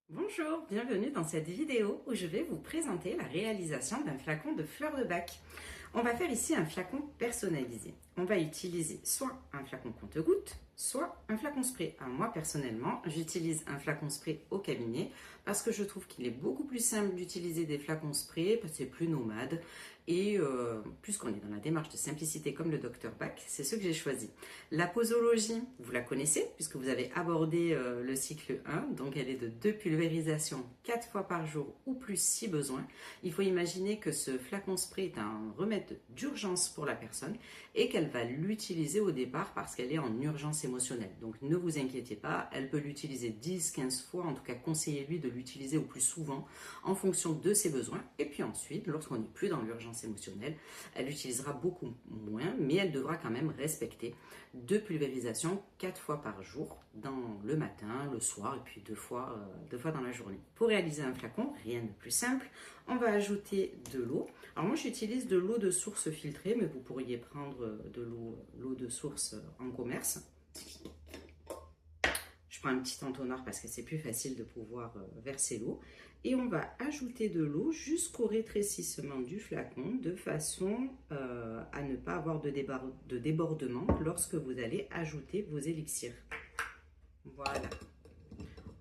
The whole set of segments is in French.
Bonjour, bienvenue dans cette vidéo où je vais vous présenter la réalisation d'un flacon de fleurs de bac. On va faire ici un flacon personnalisé. On va utiliser soit un flacon compte-gouttes, soit un flacon spray. Alors moi personnellement, j'utilise un flacon spray au cabinet parce que je trouve qu'il est beaucoup plus simple d'utiliser des flacons spray parce que c'est plus nomade et puisqu'on est dans la démarche de simplicité comme le Dr Bach, c'est ce que j'ai choisi. La posologie, vous la connaissez puisque vous avez abordé le cycle 1, donc elle est de 2 pulvérisations 4 fois par jour ou plus si besoin. Il faut imaginer que ce flacon spray est un remède d'urgence pour la personne et qu'elle va l'utiliser au départ parce qu'elle est en urgence émotionnelle. Donc ne vous inquiétez pas, elle peut l'utiliser 10-15 fois, en tout cas conseillez-lui de l'utiliser au plus souvent en fonction de ses besoins. Et puis ensuite, lorsqu'on n'est plus dans l'urgence émotionnelle, elle l'utilisera beaucoup moins, mais elle devra quand même respecter 2 pulvérisations 4 fois par jour, dans le matin, le soir et puis deux fois dans la journée. Pour réaliser un flacon, rien de plus simple, on va ajouter de l'eau. Alors moi j'utilise de l'eau de source filtrée, mais vous pourriez prendre de l'eau de source en commerce. Je prends un petit entonnoir parce que c'est plus facile de pouvoir verser l'eau. Et on va ajouter de l'eau jusqu'au rétrécissement du flacon de façon à ne pas avoir de débordement lorsque vous allez ajouter vos élixirs. Voilà.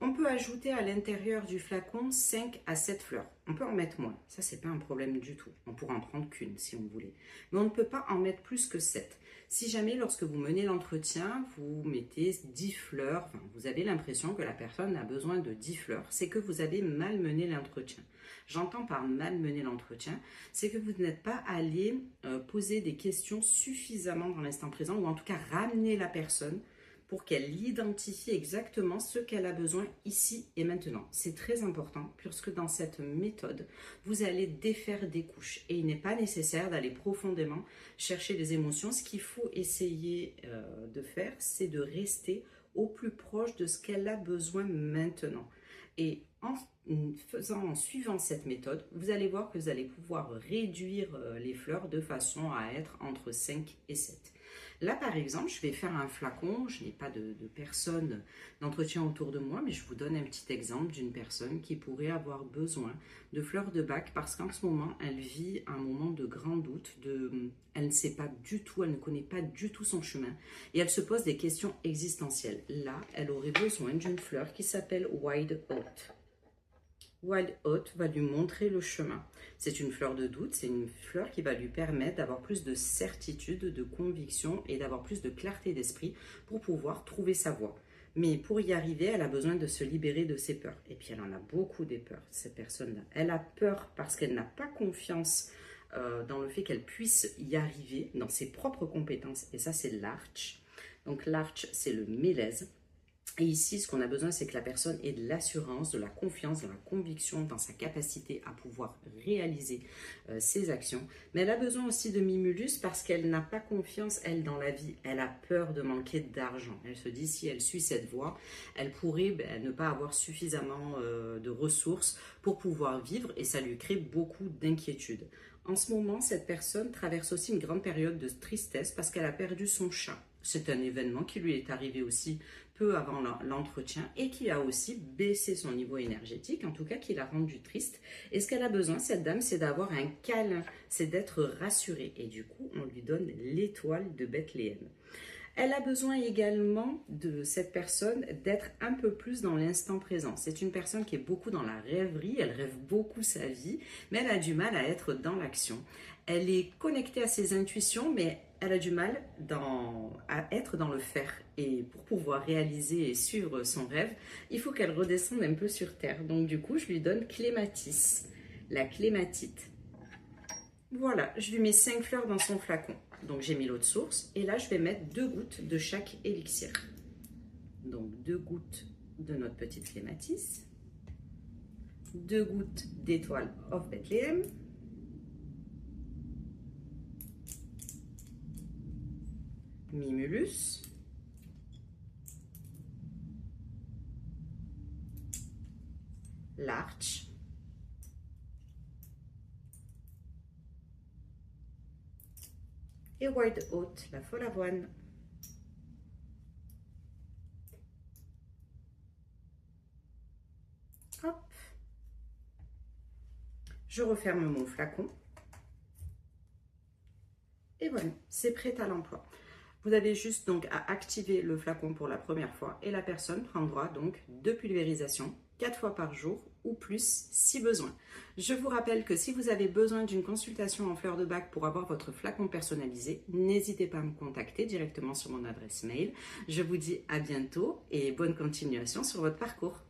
On peut ajouter à l'intérieur du flacon 5 à 7 fleurs. On peut en mettre moins, ça c'est pas un problème du tout. On pourra en prendre qu'une si on voulait. Mais on ne peut pas en mettre plus que 7. Si jamais lorsque vous menez l'entretien, vous mettez 10 fleurs, enfin, vous avez l'impression que la personne a besoin de 10 fleurs, c'est que vous avez mal mené l'entretien. J'entends par mal mener l'entretien, c'est que vous n'êtes pas allé poser des questions suffisamment dans l'instant présent, ou en tout cas ramener la personne pour qu'elle identifie exactement ce qu'elle a besoin ici et maintenant. C'est très important puisque dans cette méthode, vous allez défaire des couches et il n'est pas nécessaire d'aller profondément chercher les émotions. Ce qu'il faut essayer de faire, c'est de rester au plus proche de ce qu'elle a besoin maintenant. Et en suivant cette méthode, vous allez voir que vous allez pouvoir réduire les fleurs de façon à être entre 5 et 7. Là, par exemple, je vais faire un flacon. Je n'ai pas de personne d'entretien autour de moi, mais je vous donne un petit exemple d'une personne qui pourrait avoir besoin de fleurs de bac parce qu'en ce moment, elle vit un moment de grand doute. Elle ne sait pas du tout, elle ne connaît pas du tout son chemin et elle se pose des questions existentielles. Là, elle aurait besoin d'une fleur qui s'appelle Wild Oat. Wild Oat va lui montrer le chemin. C'est une fleur de doute, c'est une fleur qui va lui permettre d'avoir plus de certitude, de conviction et d'avoir plus de clarté d'esprit pour pouvoir trouver sa voie. Mais pour y arriver, elle a besoin de se libérer de ses peurs. Et puis elle en a beaucoup des peurs, cette personne-là. Elle a peur parce qu'elle n'a pas confiance dans le fait qu'elle puisse y arriver, dans ses propres compétences. Et ça, c'est l'arch. Donc l'arch, c'est le mélèze. Et ici, ce qu'on a besoin, c'est que la personne ait de l'assurance, de la confiance, de la conviction dans sa capacité à pouvoir réaliser ses actions. Mais elle a besoin aussi de Mimulus parce qu'elle n'a pas confiance, elle, dans la vie. Elle a peur de manquer d'argent. Elle se dit, si elle suit cette voie, elle pourrait ne pas avoir suffisamment de ressources pour pouvoir vivre et ça lui crée beaucoup d'inquiétude. En ce moment, cette personne traverse aussi une grande période de tristesse parce qu'elle a perdu son chat. C'est un événement qui lui est arrivé aussi peu avant l'entretien et qui a aussi baissé son niveau énergétique, en tout cas qui l'a rendu triste. Et ce qu'elle a besoin, cette dame, c'est d'avoir un câlin, c'est d'être rassurée. Et du coup, on lui donne l'étoile de Bethléem. Elle a besoin également de cette personne d'être un peu plus dans l'instant présent. C'est une personne qui est beaucoup dans la rêverie, elle rêve beaucoup sa vie, mais elle a du mal à être dans l'action. Elle est connectée à ses intuitions, mais elle a du mal à être dans le faire. Et pour pouvoir réaliser et suivre son rêve, il faut qu'elle redescende un peu sur terre. Donc du coup, je lui donne clématis, la clématite. Voilà, je lui mets 5 fleurs dans son flacon. Donc j'ai mis l'eau de source et là je vais mettre 2 gouttes de chaque élixir. Donc 2 gouttes de notre petite clématis, 2 gouttes d'étoile of Bethléem, Mimulus, l'arch, et Wild Oat, la folle avoine. Je referme mon flacon. Et voilà, c'est prêt à l'emploi. Vous avez juste donc à activer le flacon pour la première fois et la personne prendra donc 2 pulvérisations 4 fois par jour ou plus si besoin. Je vous rappelle que si vous avez besoin d'une consultation en fleurs de bac pour avoir votre flacon personnalisé, n'hésitez pas à me contacter directement sur mon adresse mail. Je vous dis à bientôt et bonne continuation sur votre parcours.